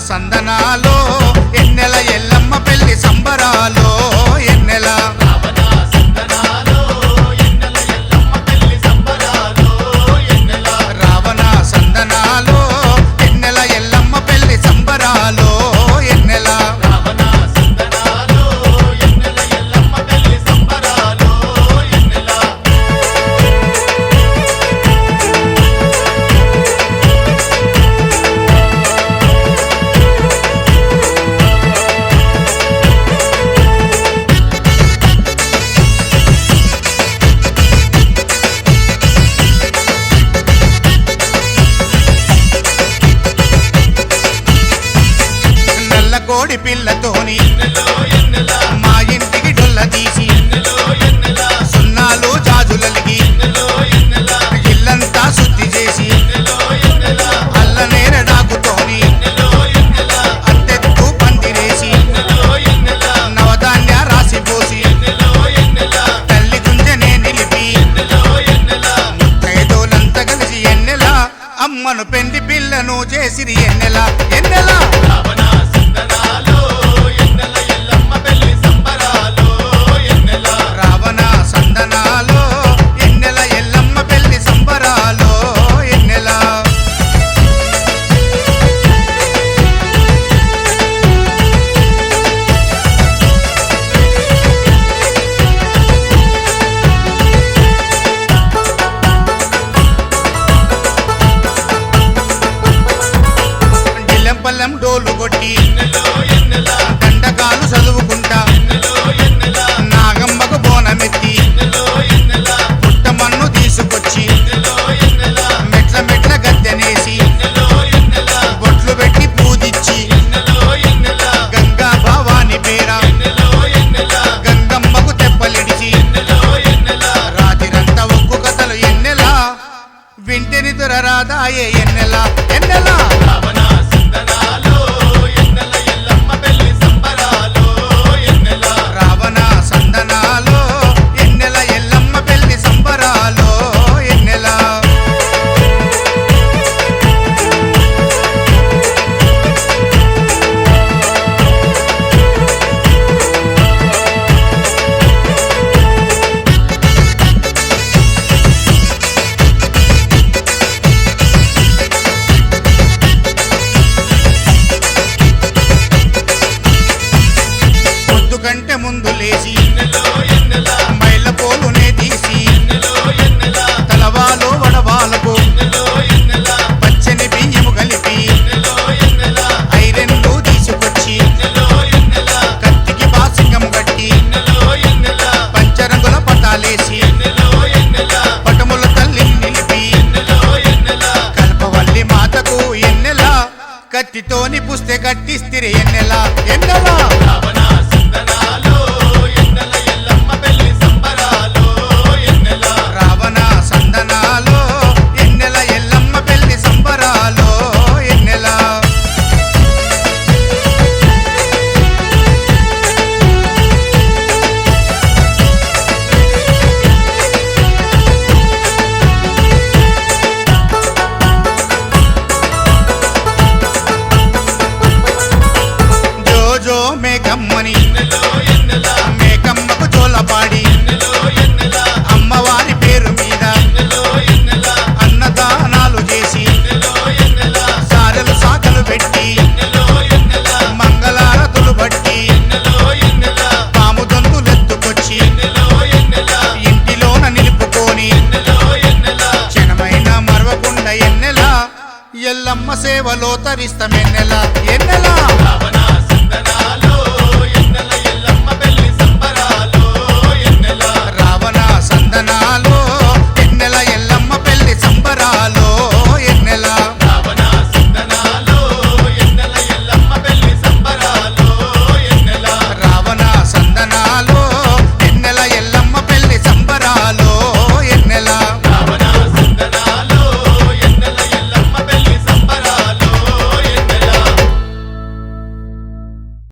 సందనాలో ఎన్నెల ఎల్లమ్మ పెళ్లి సంబరాలో ఎన్నెల రావణ సందనాలో ఎన్నెల ఎల్లమ్మ పెళ్లి సంబరాలో ఎన్నెల కోడి పిల్లతోని మా ఇంటికి డొల్ల తీసి సున్నాలు జాజులలిగి ఇల్లంతా శుద్ధి చేసి అల్ల నేరడాకుతోని అత్తెత్తు పందిరేసి నవధాన్య రాసి పోసి తల్లి గుంజనే నిలిపి ముత్తైదోలంతా కలిసి ఎన్నెల అమ్మను పెండి పిల్లను చేసిరి ఎన్నెల ఎన్నెల రావణ సందనాలో ఎన్నెల ఎల్లమ్మ పెళ్లి సంబరాలో ఎన్నెల జిల్లెంపల్లెం డోలు కొట్టి దండకాలు చదువుకుంటా నాగమ్మకు బోనమెత్తి పుట్టమన్ను తీసుకొచ్చి మెట్ల మెట్ల గద్దెనేసి బొట్లు పెట్టి పూజిచ్చి గంగా భావాని పేర గంగమ్మకు తెప్పలిడిచి రాతిరంతా ఒక్కు కథలు ఎన్నెల వింటిని దొరరాదాయే ఎన్నెల ఎన్నెల రావణ సందనాలో ఎన్నెల ఎల్లమ్మ పెళ్లి సంబరాలో ఎన్నెల కంటే ముందు లేచి మైల పోలునే తీసి తలవాలో వడవాలకు పచ్చని బియ్యము కలిపి ఐరెన్లు తీసుకొచ్చి కత్తికి బాసింగము కట్టి పంచరంగుల పటాలేసి పటముల తల్లిని నిలిపి కల్పవల్లి మాతకు ఎన్నెల కత్తితోని పుస్తే కట్టిస్తిరి ఎన్నెల ఎన్నెల రావణ సందనాలో ఎన్నెల ఎల్లమ్మ పెళ్లి సంబరాలో ఎన్నెల జోజో మేకమ్మని మేకమ్మకు జోలపాడి అమ్మవారి పేరు మీద అన్నదానాలు చేసి సారెలు సాకలు పెట్టి మంగళారతులు బట్టి పాము దొంతులెత్తుకొచ్చి ఇంటిలోన నిలుపుకొని క్షణమైన మరవకుండా ఎన్నెల ఎల్లమ్మ సేవలో తరిస్తమెన్నెల ఎన్నెల